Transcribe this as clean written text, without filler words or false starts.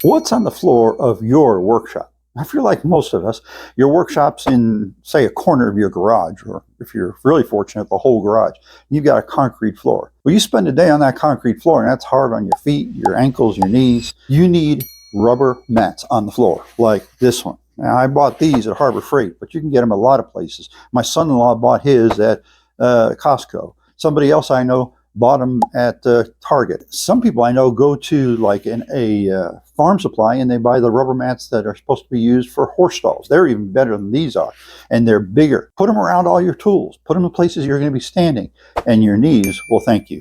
What's on the floor of your workshop? If you're like most of us, your workshop's in, say, a corner of your garage, or if you're really fortunate, the whole garage. You've got a concrete floor. Well, you spend a day on that concrete floor, and that's hard on your feet, your ankles, your knees. You need rubber mats on the floor, like this one. Now, I bought these at Harbor Freight, but you can get them a lot of places. My son-in-law bought his at Costco. Somebody else I know bought them at Target. Some people I know go to like a farm supply and they buy the rubber mats that are supposed to be used for horse stalls. They're even better than these are, and they're bigger. Put them around all your tools. Put them in places you're going to be standing, and your knees will thank you.